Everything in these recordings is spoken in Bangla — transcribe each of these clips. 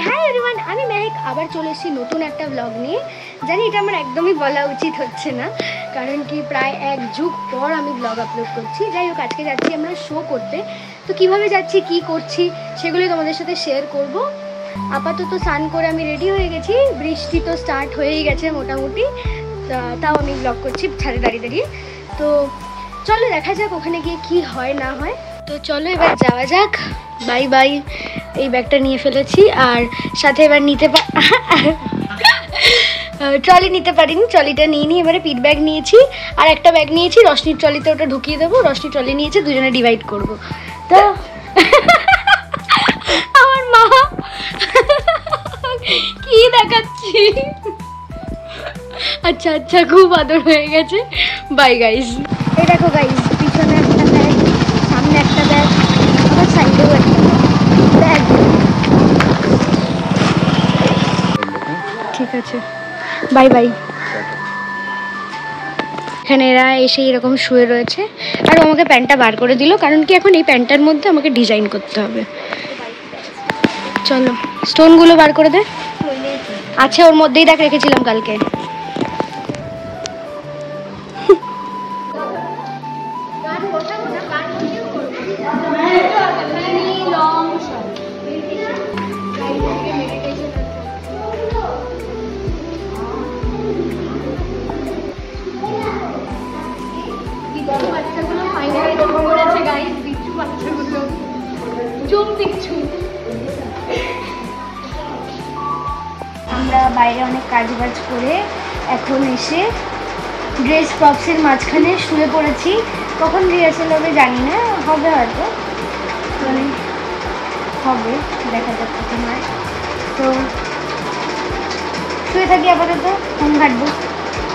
হাই এভরিওয়ান, আমি মেহেক আবার চলে এসেছি নতুন একটা ব্লগ নিয়ে। জানি এটা আমার একদমই বলা উচিত হচ্ছে না, কারণ কি প্রায় এক যুগ পর আমি ব্লগ আপলোড করছি। যাই হোক, আজকে যাচ্ছি আমরা শো করতে। তো কিভাবে যাচ্ছি, কি করছি, সেগুলোই তোমাদের সাথে শেয়ার করব। আপাতত স্নান করে আমি রেডি হয়ে গেছি। বৃষ্টি তো স্টার্ট হয়েই গেছে মোটামুটি, তাও আমি ব্লগ করছি ছাদে দাঁড়িয়ে দাঁড়িয়ে। তো চলো দেখা যাক ওখানে গিয়ে কি হয় না হয়। তো চলো এবার যাওয়া যাক। Bye bye. এই ব্যাগটা নিয়ে ফেলেছি, আর সাথে এবার ট্রলি নিতে পারিনি, ট্রলিটা নিয়ে নিই। এবারে পিট ব্যাগ নিয়েছি, আর একটা ব্যাগ নিয়েছি রশনির ট্রলিতে, ওটা ঢুকিয়ে দেবো। রশনি ট্রলি নিয়েছে, দুজনে ডিভাইড করব। তো আমার মা কি দেখাচ্ছি, আচ্ছা আচ্ছা, খুব আদর হয়ে গেছে। Bye guys. এই দেখো গাইস, পিছনে একটা ব্যাগ, সামনে একটা ব্যাগ, আমার সাইডেও একটা ব্যাগ। ঠিক আছে, বাই বাই। এখানে এরা এসে এরকম শুয়ে রয়েছে, আর আমাকে প্যান্টটা বার করে দিল, কারণ কি এখন এই প্যান্টটার মধ্যে আমাকে ডিজাইন করতে হবে। চলো স্টোনগুলো বার করে দে। আচ্ছা, ওর মধ্যেই দেখ রেখেছিলাম কালকে। আমরা বাইরে অনেক কাজ বাজ করে এখন এসে ড্রেস বক্সের মাঝখানে শুয়ে পড়েছি। কখন রিহার্সেল হবে জানি না, হবে হয়তো, মানে হবে, দেখা যাচ্ছে তোমার। তো শুয়ে থাকি আপাতত, ফোন ঘাটবো,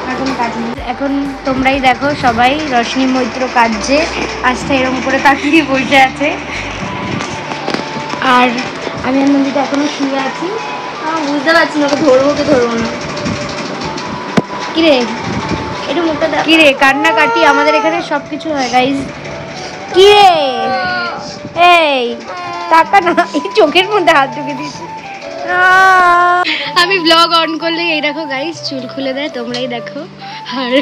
আর কোনো কাজ নেই। এখন তোমরাই দেখো, সবাই রশনি মৈত্র কাজে আস্থা এরকম করে তাকিয়ে বসে আছে, আর আমি নন্দিতা এখনো শুয়ে আছি। বুঝতে পারছি না ওকে ধরবো কি ধরবো না। কিরে একটু মুখটা দেখ। কিরে কান্নাকাটি আমাদের এখানে সব কিছু হয় গাইজ। কিরে এই টাকা না, এই চোখের মধ্যে হাত ঢুকে দিয়েছি। আমি ব্লগ অন করলে এই দেখো গাইজ, চুল খুলে দেয়, তোমরাই দেখো। আর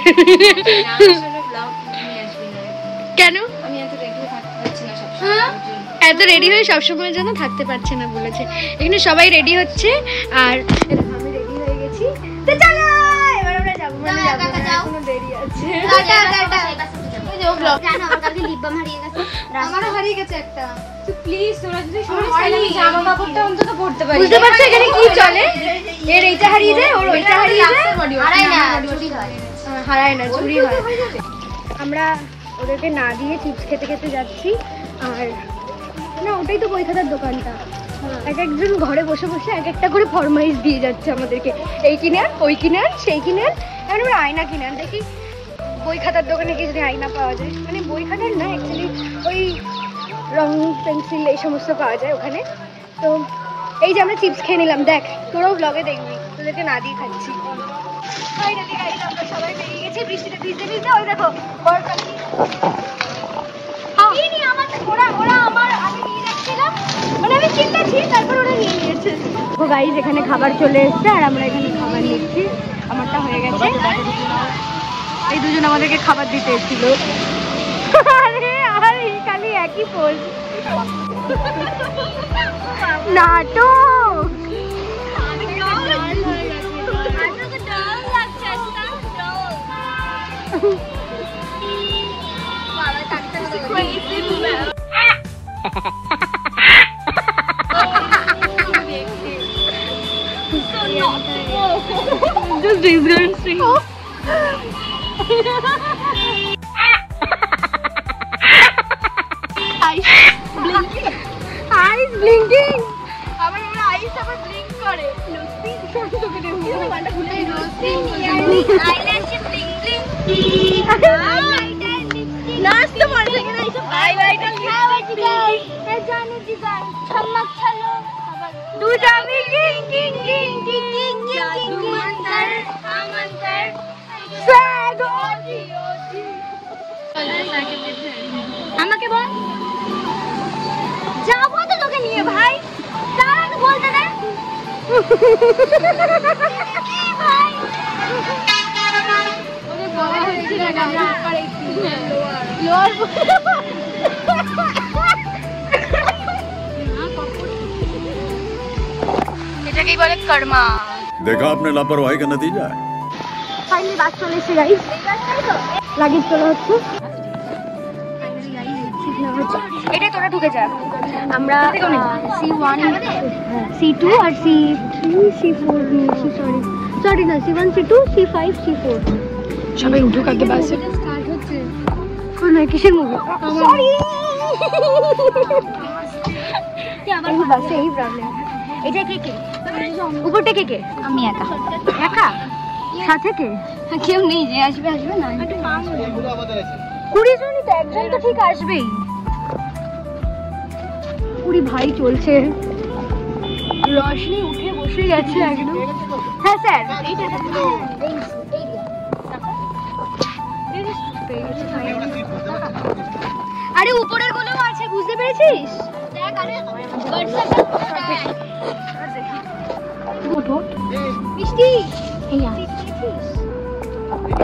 কেন আমি এত রেডি হয়ে সবসময়ের জন্য থাকতে পারছে না বলেছে। এখানে সবাই রেডি হচ্ছে, আর আমি রেডি হয়ে গেছি। তো চলো এবার আমরা যাবো, মানে যাবো, কোনো দেরি আছে। আমারও হারিয়ে গেছে একটা। প্লিজ তোমরা যদি জামা কাপড়টা অন্তত পড়তে পারি। বুঝতে পারছো এখানে কি চলে? এর এইটা হারিয়ে যায়, ওর ওইটা হারিয়ে যায়, হারায় না, চুরি হয়। আমরা ওদেরকে না দিয়ে চিপস খেতে খেতে যাচ্ছি। আর না, ওটাই তো বই খাতার দোকানটা। এক একজন ঘরে বসে বসে এক একটা করে ফরমাইশ দিয়ে যাচ্ছে আমাদেরকে, এই কিনে আন, ওই কিনে আন, সেই কিনে আন। এখন আমরা আয়না কিনে আন, দেখি বই খাতার দোকানে গিয়ে যদি আয়না পাওয়া যায়। মানে বই খাতার না, অ্যাকচুয়ালি ওই রং পেন্সিল এই সমস্ত পাওয়া যায় ওখানে। তো এই যে আমরা চিপস খেয়ে নিলাম, দেখ তোরাও ব্লগে দেখবি, তোদেরকে না দিয়ে খাচ্ছি। আমরা সবাই বেরিয়ে গেছি বৃষ্টিতে ভিজতে ভিজতে। ওই দেখো বর পাখি, আমি নিয়ে যাচ্ছিলাম, মানে আমি চিন্তাছি, তারপর ওরা নিয়ে নিয়েছে। ও গাইজ, এখানে খাবার চলে এসছে, আর আমরা এখানে খাবার নিচ্ছি। আমারটা হয়ে গেছে, এই দুজন আমাদেরকে খাবার দিতে এসেছিল। আরে আর এই খালি একই পোজ, নাটক। Just disgusting. Eyes blinking. আবার ওরা আইস আবার ব্লিঙ্ক করে। লস্যি ছোট ছোট করে মুখে মাটা খুলে lassi eyelash blink blink. Last তো মনে থাকে না এইসব হাইলাইটার লিপস্টিক। এ জানি দিগাই চমক চলো আবার দুজামি কিং কিং কিং কিং কিং কিং মন্ত্র আমন্ত্র স্যাগ ওজি ওজি। আমাকে বল, যাবো তো তোকে নিয়ে ভাই, দাঁড়া তো বলতে দে। এটাকেই বলে কর্মা। देखा आपने लापरवाही का नतीजा है। ফাইনালি বাস চলে এসেছে গাইস, লাগেজ তোলা হচ্ছে। এটা তোরা ঢুকে যা, আমরা C1 C2 আর C3 C4 নিয়েছি। সরি না, C1 C2 C5 C4 সবাই উঠুক আগে বাসে। স্টার্ট হচ্ছে। কোন কিসের মুভি? সরি আমার বাসে এই প্রবলেম। এটা কে কে উপরটা কে কে? আমি একা। একা? সাথে কে? কেউ নেই, যে আসবে আসবে না। 20 জনই তো, একজন তো ঠিক আসবেই। পুরি ভাই চলছে, রোশনি উঠে বসে গেছে একদম। হ্যাঁ স্যার, আরে উপরের গুলো আছে, বুঝতে পেরেছিস? দেখ আরে মিষ্টি এই আয়,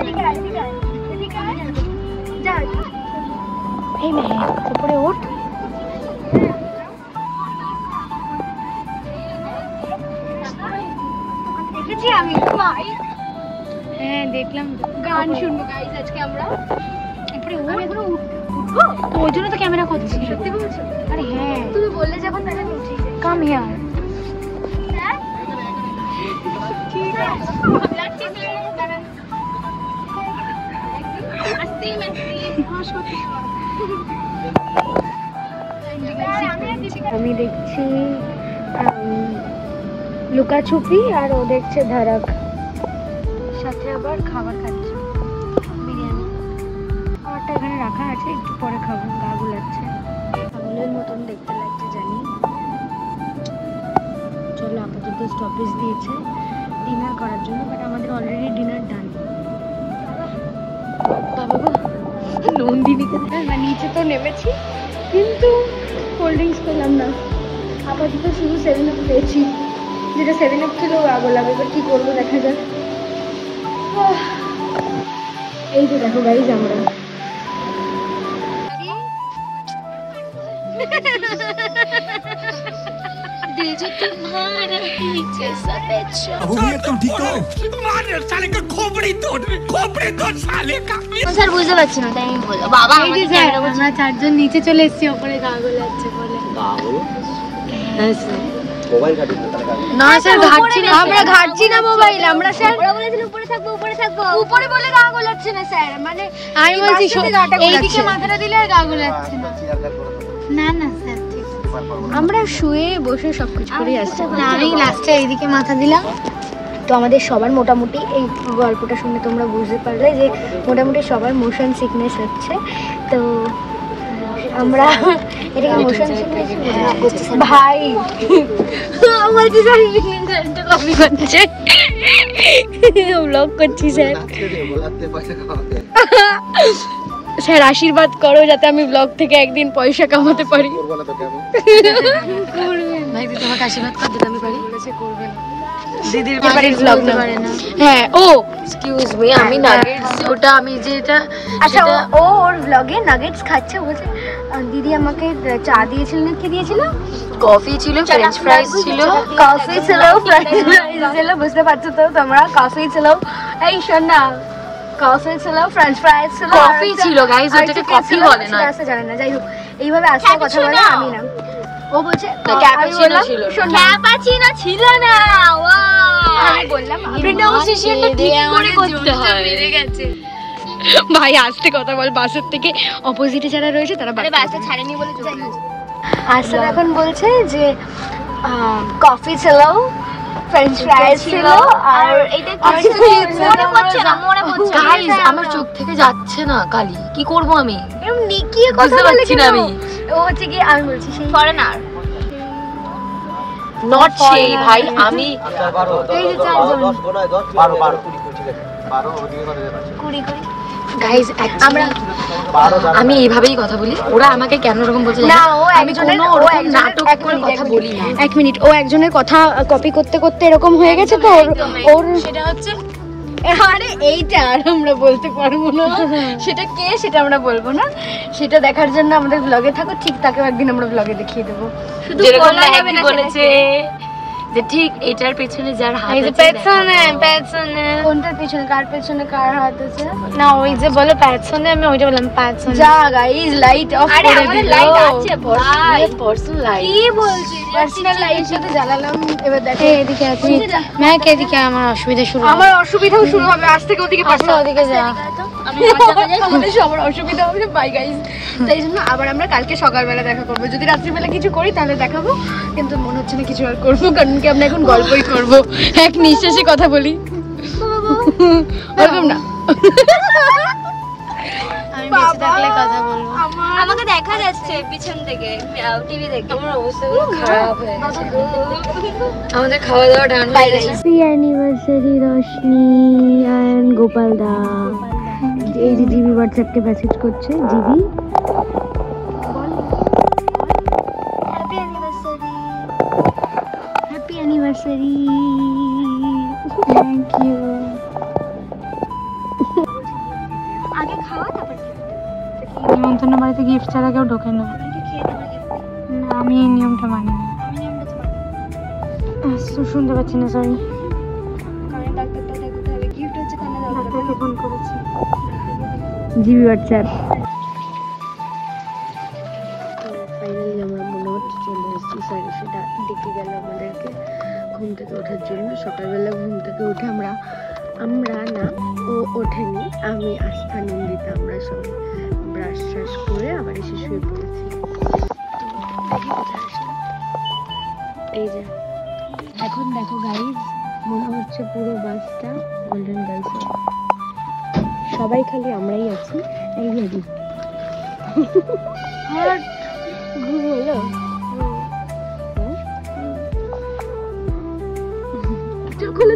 এদিকে আয়, এদিকে আয়, এদিকে আয়, যা এই মেয়ে উপরে ওঠ। দেখেছি আমি ভাই, হ্যাঁ দেখলাম। গান শুনবো গাইস আজকে আমরা। উপরে উঠবো, ওই জন্য তো ক্যামেরা করছি। সত্যি বলছো? আরে হ্যাঁ, তুমি বললে যখন তাহলে উঠি। Come here. আমি দেখছি লুকাছুপি আর ও দেখছে ধারাক, সাথে আবার খাবার খাচ্ছে বিরিয়ানি। খাবারটা এখানে রাখা আছে, একটু পরে খাবো। গা গুলাচ্ছে, পাগলের মতন দেখতে লাগছে জানি। চলো আপাতত স্টপেজ দিয়েছে ডিনার করার জন্য, বাট আমাদের অলরেডি ডিনার ডান। বাবা নন্দিনীকে নিচে তো নেমেছি, কিন্তু কোল্ড ড্রিঙ্কস পেলাম না। আপাতত শুধু 7 আপ পেয়েছি, যেটা 7 আপ ছিল গা গোলাম। এবার কি করবো দেখা যাক। এই তো দেখো গাইজ আমরা স্যার বুঝতে পারছি না, তাই আমি বলবো বাবা আমরা 4 জন নিচে চলে এসেছি, ওপরে গা গোলাচ্ছে বলে। না স্যার ঘাটছি না, আমরা ঘাটছি না মোবাইল। আমরা স্যার ওরা বলেছিল উপরে থাকবো, উপরে থাকবো, উপরে বলে গা গোলাচ্ছে না স্যার। মানে আমি বলছি এইদিকে মাথাটা দিলে আর গা গোলাচ্ছে না। না না স্যার ঠিক আছে, আমরা শুয়ে বসে সবকিছু করে আসছি। আমি লাস্টে এইদিকে মাথা দিলাম। তো আমাদের সবার মোটামুটি এই গল্পটা শুনে তোমরা বুঝতে পারলে যে মোটামুটি সবার মোশন সিকনেস হচ্ছে। তো আমরা এটাকে মোশন সিকনেস ভাই বলছি স্যার কপি করছে, ব্লগ করছি স্যার। স্যার আশীর্বাদ করো যাতে আমি ব্লগ থেকে একদিন পয়সা কামাতে পারি। ভাই তোমাকে আশীর্বাদ কর যদি আমি পারি। করবে না দিদির বাড়ির ব্লগ না। হ্যাঁ ও এক্সকিউজ মি, আমি নাগেটস ওটা আমি যেটা আচ্ছা ও ওর ব্লগে নাগেটস খাচ্ছে। বলছে দিদি আমাকে চা দিয়েছিল না, কি দিয়েছিল? কফি ছিল, ফ্রেঞ্চ ফ্রাইজ ছিল। কফি ছিল, ফ্রেঞ্চ ফ্রাইজ ছিল, বুঝতে পারছো তো তোমরা? কফি ছিল, এই শোন না, কফি ছিল, ফ্রেঞ্চ ফ্রাইজ ছিল, কফি ছিল গাইস, ওটাকে কফি বলে না, আসলে জানেন না। যাই হোক এইভাবে আসলে কথা বলে আমি না। ও বলছে ক্যাপাচিনো ছিল, ক্যাপাচিনো ছিল না। আমি বললাম প্রনাউন্সিয়েশনটা ঠিক করে করতে হয়। বেড়ে গেছে ভাই, আস্তে কথা বল। বাসের থেকে অপোজিটে যারা রয়েছে তারা বাসে ছাড়েনি বলে যাই হোক। আসলে এখন বলছে যে কফি ছিল, ফ্রেঞ্চ ফ্রাইজ ছিল, আর এইটা কি মনে পড়ছে না, মনে পড়ছে গাইস আমার চোখ থেকে যাচ্ছে না কালি। কি করব আমি? এরকম নিকিয়ে কথা বলছি না আমি। ও হচ্ছে কি আমি বলছি সেই ফরেনার নট সেই ভাই। আমি এই যে 4 জন 12 20 ঠিক আছে 12 ওদিকে করে দেব 20 গাইস আমরা আমি এইভাবেই কথা বলি, ওরা আমাকে কেন এরকম বলছে না, ও আমি কোনো ওরকম নাটক করে কথা বলি না। এক মিনিট, ও একজনের কথা কপি করতে করতে এরকম হয়ে গেছে তো ওর সেটা হচ্ছে আরে এইটা আর আমরা বলতে পারবো না সেটা কে, সেটা আমরা বলবো না। সেটা দেখার জন্য আমাদের ব্লগে থাকো, ঠিক তাকে একদিন আমরা ব্লগে দেখিয়ে দেবো। শুধু যেরকম বলা যাবে ম্যাগি না বলেছে যে ঠিক এটার পেছনে যার হাত এই যে আছে পেছনে পেছনে কোনটার পেছনে, কার পেছনে কার হাত আছে। না ওই যে বলে পেছনে, আমি ওইটা বললাম পেছনে। যা গাইস, লাইট অফ আরে করে আমাদের দিল। লাইট আছে, পার্সোনাল লাইট। কি বলছিস? পার্সোনাল লাইট সাথে জ্বালালাম। এবার দেখো এদিকে আছে ম্যাক, এদিকে আমার অসুবিধা শুরু হবে। আমার অসুবিধাও শুরু হবে আজ থেকে। ওদিকে আসলে ওদিকে যা। আমাদের সবার অসুবিধা হবে। Bye guys. তাই জন্য আবার আমরা কালকে সকালবেলা দেখা করবো। যদি রাত্রিবেলা কিছু করি তাহলে দেখাবো, কিন্তু মনে হচ্ছে না কিছু আর করবো, কারণ কি আমরা এখন গল্পই করবো। এক নিঃশ্বাসে কথা বলি, বলবো না। আমি বেঁচে থাকলে কথা বলবো। আমাকে দেখা যাচ্ছে পিছন থেকে টিভি দেখে। আমার অবস্থা খারাপ হয়ে গেছে। আমাদের খাওয়া দাওয়া ডান হয়ে গেছে। Happy anniversary Roshni and Gopal দা। এই যে জিবি হোয়াটসঅ্যাপকে মেসেজ করছে। জিবি হ্যাপি অ্যানিভার্সারি, থ্যাংক ইউ। আগে খাওয়া তারপর নিমন্ত্রণ বাড়িতে গিফট ছাড়া কেউ ঢোকে না। না, আমি এই নিয়মটা মানি না। শুনতে পাচ্ছি না, সরি। ডাক্তারকে ফোন করেছি। GB WhatsApp. ফাইনালি আমরা মনে হচ্ছে চলে এসেছি। স্যার সেটা ডেকে গেল আমাদেরকে ঘুম থেকে ওঠার জন্য। সকালবেলা ঘুম থেকে উঠে আমরা না, ও ওঠেনি, আমি আস্থা নন্দিতা আমরা সবাই ব্রাশ ট্রাশ করে আবার এসে শুয়ে পড়েছি। এই যে এখন দেখো গাইজ, মনে হচ্ছে পুরো বাসটা গোল্ডেন গার্লস। সবাই খালি আমরাই আছি। এই ভাবি আর ঘুম হলো। চুল খোলো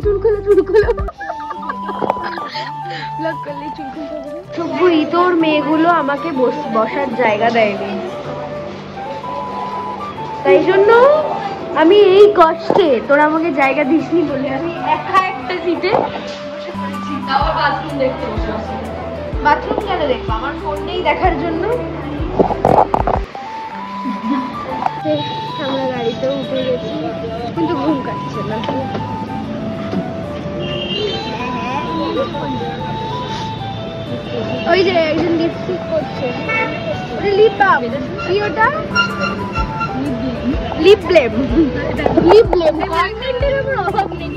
ব্লগ করলে চুল খুলতে হবে। সবুই তোর মেয়েগুলো আমাকে বসার জায়গা দেয়নি, তাই জন্য আমি এই কষ্টে, তোরা আমাকে জায়গা দিসনি বলে আমি একা একটা সিটে বসে পড়েছি। বাথরুম দেখতে বসে আছি। বাথরুম কেন দেখবো? আমার ফোন নেই দেখার জন্য। আমরা গাড়িতে উঠে গেছি, কিন্তু ঘুম কাটছে না। ওই যে একজন লিপস্টিক করছে, ওটা লিপ বাম, কি ওটা? Lip blame. কন্টেন্টের উপর অভাব নেই।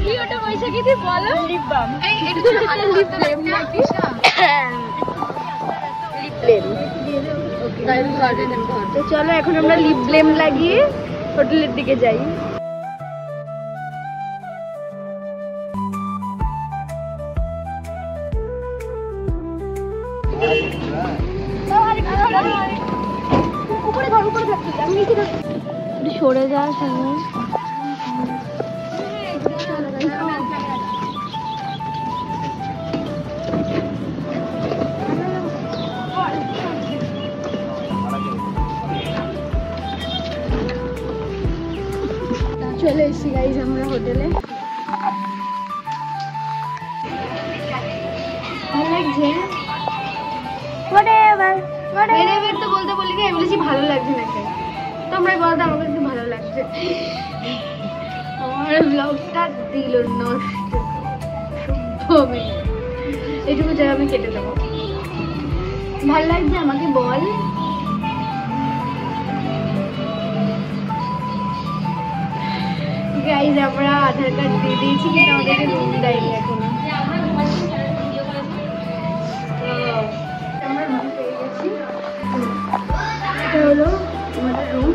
কি ওটা বৈশাখী দি বলো? Lip balm. এই এটা তো লিপ ব্লেম নাকি? Lip blame. তো চলো এখন আমরা লিপ ব্লেম লাগিয়ে হোটেলের দিকে যাই। সরে যাওয়ার সময় চলে এসেছি গাইজ আমরা হোটেলে। ভালো লাগছে? whatever তো বলতে বলি কি, আমি বলেছি ভালো লাগছে নাকি, তোমরাই বলতে আমার কাছে ভালো লাগছে। আমার ব্লগটা দিল নষ্ট, শুদ্ধ এইটুকু জায়গা আমি কেটে দেবো। ভালো লাগছে আমাকে বল। গাইজ আমরা আধার কার্ড দিয়ে দিয়েছি, কিন্তু আমাদেরকে রুম দেয়নি এখনো। আমরা রুম পেয়ে গেছি। এটা হলো আমাদের রুম।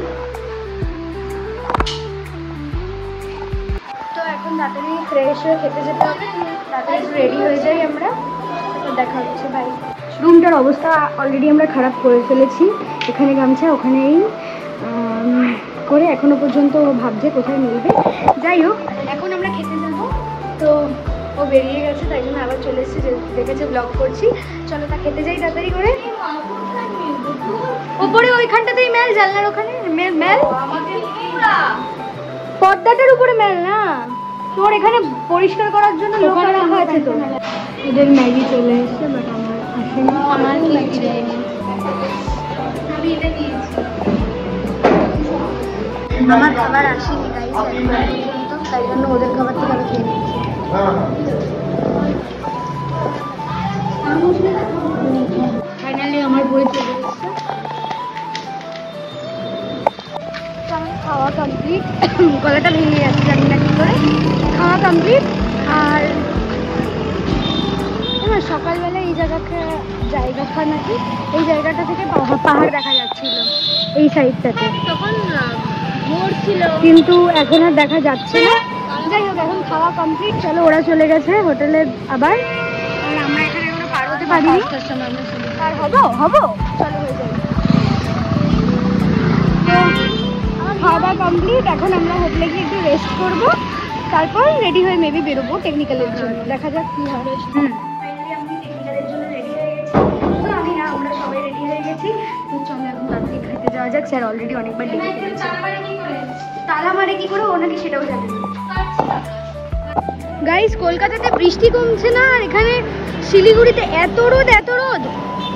তো এখন তাড়াতাড়ি ফ্রেশ হয়ে খেতে যেতে হবে, তাড়াতাড়ি রেডি হয়ে যাই আমরা, তারপর দেখা হচ্ছে। ভাই রুমটার অবস্থা অলরেডি আমরা খারাপ করে ফেলেছি। এখানে গামছা, ওখানেই করে এখনো পর্যন্ত ও ভাবছে কোথায় মিলবে। যাই হোক, এখন আমরা খেতে যাব। তো ও বেরিয়ে গেছে, তাই জন্য আবার চলে এসেছি, দেখেছে ব্লগ করছি। চলো তা খেতে যাই তাড়াতাড়ি করে। ওপরে ওইখানটাতেই মেল, জানলার ওখানে মেল, পর্দাটার উপরে মেল না, তোর এখানে পরিষ্কার করার জন্য লোক রাখা আছে তো। এদের ম্যাগি চলে এসছে, বাট আমার আসেনি। আমার কি দেয়নি, আমি এটা নিয়েছি। আমার খাবার আসেনি গাইস এখন পর্যন্ত, তাই জন্য ওদের খাবার থেকে আমি খেয়ে নিচ্ছি। ফাইনালি আমার বই চলে এসছে, খাওয়া কমপ্লিট। গলাটা ভেঙে যাচ্ছে, জানি না কি করে। খাওয়া কমপ্লিট। আর সকালবেলা এই জায়গাটা নাকি, এই জায়গাটা থেকে পাহাড় দেখা যাচ্ছিল এই সাইডটাতে, তখন ভোর ছিল, কিন্তু এখন আর দেখা যাচ্ছে না। যাই হোক, এখন খাওয়া কমপ্লিট। চলো, ওরা চলে গেছে হোটেলে আবার, আর আমরা এখানে এখনো পার হতে পারিনি। পার হবো চলো হয়ে যাবে। খাওয়া দাওয়া কমপ্লিট। এখন আমরা হোটেলে গিয়ে একটু রেস্ট করবো, তারপর রেডি হয়ে মেবি বেরোবো টেকনিক্যালের জন্য। দেখা যাক কি হয়। ফাইনালি আমি টেকনিক্যালের জন্য রেডি হয়ে গেছি। তো আমি না, আমরা সবাই রেডি হয়ে গেছি। তো চলো এখন তাড়াতাড়ি খেতে যাওয়া যাক। স্যার অলরেডি অনেকবার ডেকে ফেলেছে। তালা মারে কি করে ও নাকি সেটাও জানে না। গাইস, কলকাতাতে বৃষ্টি কমছে না, আর এখানে শিলিগুড়িতে এত রোদ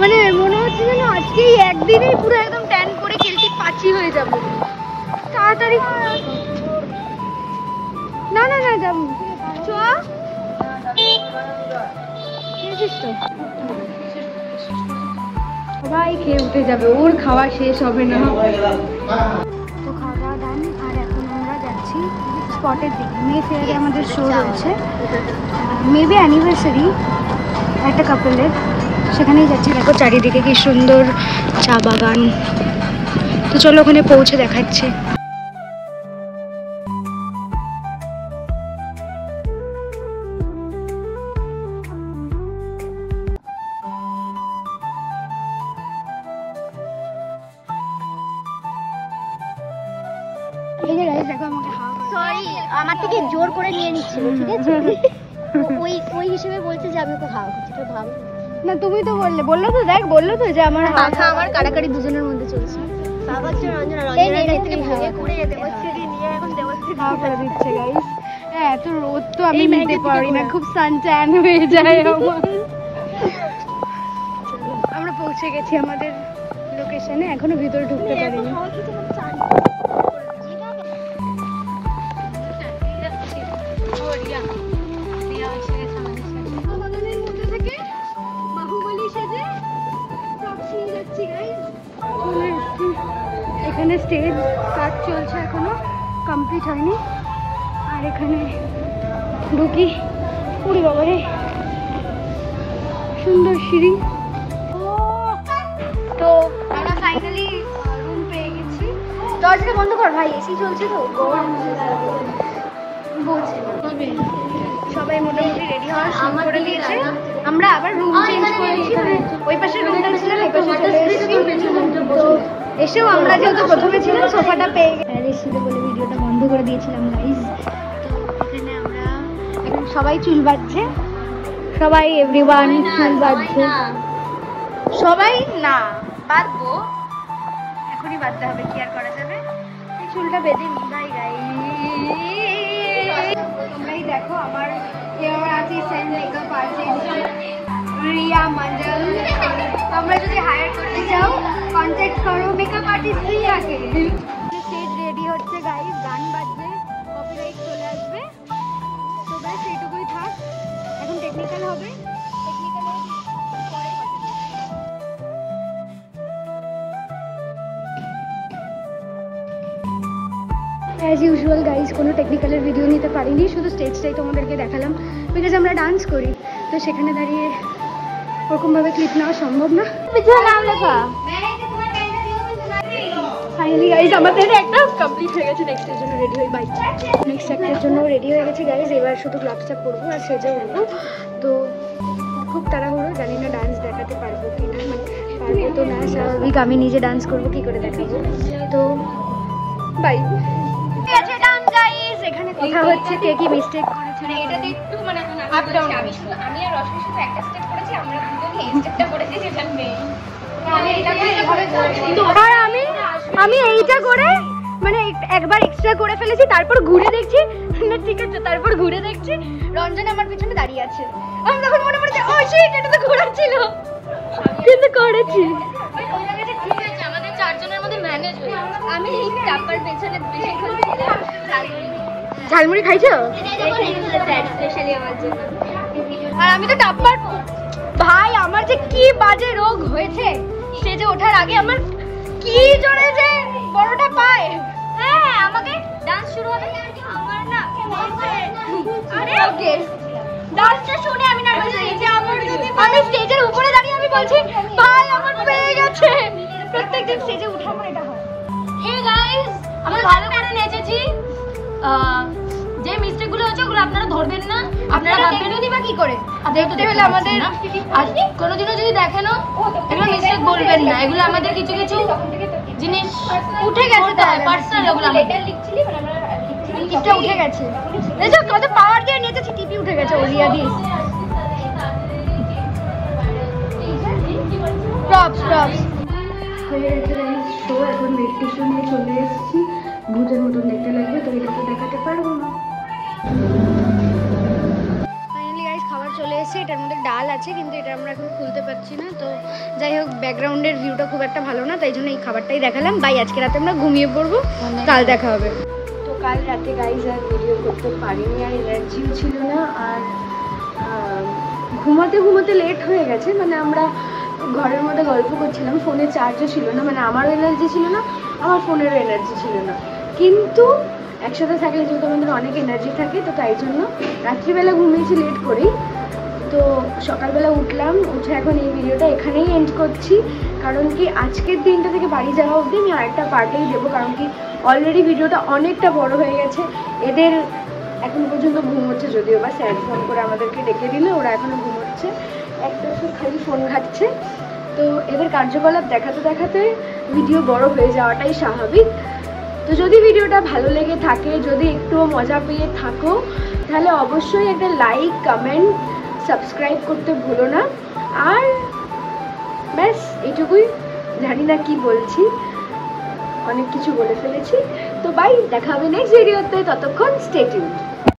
মানে মনে হচ্ছে যেন আজকেই একদিনেই পুরো একদম ট্যান করে কেলটি পাচি হয়ে যাবে। তাড়াতাড়ি না যাবো, চ সবাই খেয়ে উঠে যাবে, ওর খাওয়া শেষ হবে না। তো খাওয়া দাওয়া ডান, আর এখন আমরা যাচ্ছি স্পটের দিকে। মে ফেয়ারে আমাদের শো রয়েছে, মেবি অ্যানিভার্সারি একটা কাপলের, সেখানেই যাচ্ছি। দেখো চারিদিকে কি সুন্দর চা বাগান। তো চলো ওখানে পৌঁছে দেখাচ্ছি। এই যে গাইস দেখো আমাকে সরি, আমার থেকে জোর করে নিয়ে নিচ্ছিল, ঠিক আছে? ওই হিসেবে বলছে যে আমি ওকে হাওয়া করছি, তো ভাব না, তুমি তো বললো তো, দেখ বললো তো যে আমার মাথা আমার কাড়াকাড়ি দুজনের মধ্যে চলছে। বাবার জন্য রঞ্জনা করে দেবশ্রী নিয়ে এখন দেবশ্রী হাওয়া করে দিচ্ছে গাইস। হ্যাঁ, এত রোদ তো আমি নিতে পারি না, খুব সানট্যান হয়ে যায় আমার। আমরা পৌঁছে গেছি আমাদের লোকেশনে, এখনো ভিতরে ঢুকতে পারিনি। এখানে স্টেজ কাজ চলছে, এখনো কমপ্লিট হয়নি। আর এখানে ঢুকি, পুরি বাবারে সুন্দর সিঁড়ি। তো আমরা ফাইনালি রুম পেয়ে গেছি। দরজাটা বন্ধ কর ভাই, এসি চলছে তো, বলছে সবাই মোটামুটি রেডি হওয়া শুরু করে দিয়েছে। আমরা আবার রুম চেঞ্জ করেছি, ওই পাশে রুমটা ছিলাম, এই পাশে চলে এসেছি। তো এসেও আমরা যেহেতু প্রথমে ছিলাম, সোফাটা পেয়ে গেছি বলে ভিডিওটা বন্ধ করে দিয়েছিলাম গাইজ। তো এখানে আমরা এখন সবাই চুল বাঁধছে, সবাই এভরিওয়ান চুল বাঁধছে। সবাই না, বাঁধবো, এখনই বাঁধতে হবে, কি আর করা যাবে। এই চুলটা বেঁধে নি ভাই গাইজ। তোমরাই দেখো আমার hair artist, makeup artist Riya Mondal. তোমরা যদি হায়ার করতে চাও কন্ট্যাক্ট করো মেকআপ আর্টিস্ট রিয়াকে। স্টেজ রেডি হচ্ছে গাইস, গান বাজবে, কপিরাইট চলে আসবে। তো ব্যাস এইটুকুই থাক, এখন টেকনিক্যাল হবে। অ্যাজ ইউজুয়াল গাইজ, কোনো টেকনিক্যালের ভিডিও নিতে পারিনি, শুধু স্টেজটাই তোমাদেরকে দেখালাম, বিকজ আমরা ডান্স করি। তো সেখানে দাঁড়িয়ে ওরকমভাবে ক্লিপ নেওয়া সম্ভব না। নাম লেখা ফাইনালি গাইজ আমাদের একটা কমপ্লিট হয়ে গেছে। নেক্সটের জন্য রেডি হই, বাই। নেক্সট একটার জন্য রেডি হয়ে গেছে গাইজ। এবার শুধু গ্লাভসটা পরবো আর সেজে উঠবো। তো খুব তাড়াহুড়ো, জানি না ডান্স দেখাতে পারবো কি না, মানে পারবো তো না, স্বাভাবিক আমি নিজে ডান্স করবো, কি করে দেখাবো। তো বাই। এখানে কথা হচ্ছে কে কি মিস্টেক করেছে। মানে এটাতে একটু মানে আপ ডাউন। আমি আর রশ্মি শুধু একটা স্টেপ করেছি, আমরা দুজনই এই স্টেপটা করেছি যেটা নেই। আমি এটাকে এইভাবে করেছি। আর আমি এইটা করে মানে একবার এক্সট্রা করে ফেলেছি, তারপর ঘুরে দেখছি না ঠিক আছে, তারপর ঘুরে দেখছি রঞ্জন আমার পিছনে দাঁড়িয়ে আছে। আমি তখন মনে পড়েছে ও শিট, এটা তো ঘোরা ছিল, কিন্তু করেছি। ওই জায়গাটা ঠিক আছে, আমাদের চারজনের মধ্যে ম্যানেজ হয়ে গেছে। আমি এই টাপার পেছনে বেশিক্ষণ ছিলাম। ঝালমুড়ি খাইছো? স্পেশালি আমার জন্য। আর আমি তো টাপ্পার ভাই, আমার যে কি বাজে রোগ হয়েছে স্টেজে ওঠার আগে, আমার কি জোরে যে বড়টা পায়। হ্যাঁ আমাকে ডান্স শুরু হবে, আমার না আরে ওকে ডান্সটা শুনে আমি নার্ভাস হয়ে গেছি। আমার যদি আমি স্টেজের উপরে দাঁড়িয়ে আমি বলছি ভাই আমার পেয়ে গেছে। প্রত্যেকদিন স্টেজে উঠার পর এটা হয়। হে গাইস, আমরা ভালো করে নেচেছি। যে মিস্টেক গুলো হচ্ছে ওগুলো আপনারা ধরবেন না, আপনারা ভাববেন দিবা কি করে? দেখতে হলে আমাদের আর কোনোদিনও যদি দেখেন এগুলো মিস্টেক বলবেন না, এগুলো আমাদের কিছু কিছু জিনিস উঠে গেছে, পার্সোনাল, এগুলো আমাদের টিপটা উঠে গেছে। দেখো কত পাওয়ার দিয়ে নেচেছি, টিপি উঠে গেছে ওলিয়া দিয়ে। প্রপস হয়ে গেছে গাইস শো। এখন মেডিটেশন নিয়ে চলে এসেছি, ভূতের মতন দেখতে লাগবে, তো এটা তো দেখাতে পারবো না। ফাইনালি গাইস খাবার চলে এসেছে, এটার মধ্যে ডাল আছে, কিন্তু এটা আমরা এখন খুলতে পারছি না। তো যাই হোক, ব্যাকগ্রাউন্ডের ভিউটা খুব একটা ভালো না, তাই জন্য এই খাবারটাই দেখালাম। বাই, আজকে রাতে আমরা ঘুমিয়ে পড়বো, কাল দেখা হবে। তো কাল রাতে গাইস আর ভিডিও করতে পারিনি, আর এনার্জিও ছিল না, আর ঘুমাতে লেট হয়ে গেছে। মানে আমরা ঘরের মধ্যে গল্প করছিলাম, ফোনে চার্জও ছিল না, মানে আমারও এনার্জি ছিল না, আমার ফোনেরও এনার্জি ছিল না। কিন্তু একসাথে থাকলে যেহেতু আমাদের অনেক এনার্জি থাকে, তো তাই জন্য রাত্রিবেলা ঘুমিয়েছি লেট করেই। তো সকালবেলা উঠলাম, উঠে এখন এই ভিডিওটা এখানেই এন্ড করছি। কারণ কি আজকের দিনটা থেকে বাড়ি যাওয়া অবধি আমি আরেকটা পার্টেই দেবো, কারণ কি অলরেডি ভিডিওটা অনেকটা বড় হয়ে গেছে। এদের এখন পর্যন্ত ঘুম হচ্ছে, যদিও বা স্যার ফোন করে আমাদেরকে ডেকে দিলে, ওরা এখনও ঘুমোচ্ছে, একটা খালি ফোন ঘাটছে। তো এদের কার্যকলাপ দেখাতে দেখাতে ভিডিও বড় হয়ে যাওয়াটাই স্বাভাবিক। তো যদি ভিডিওটা ভালো লেগে থাকে, যদি একটুও মজা পেয়ে থাকো, তাহলে অবশ্যই একটা লাইক, কমেন্ট, সাবস্ক্রাইব করতে ভুলো না। আর ব্যাস এইটুকুই, জানি না কি বলছি, অনেক কিছু বলে ফেলেছি। তো বাই, দেখা হবে নেক্সট ভিডিওতে, ততক্ষণ স্টে টিউনড।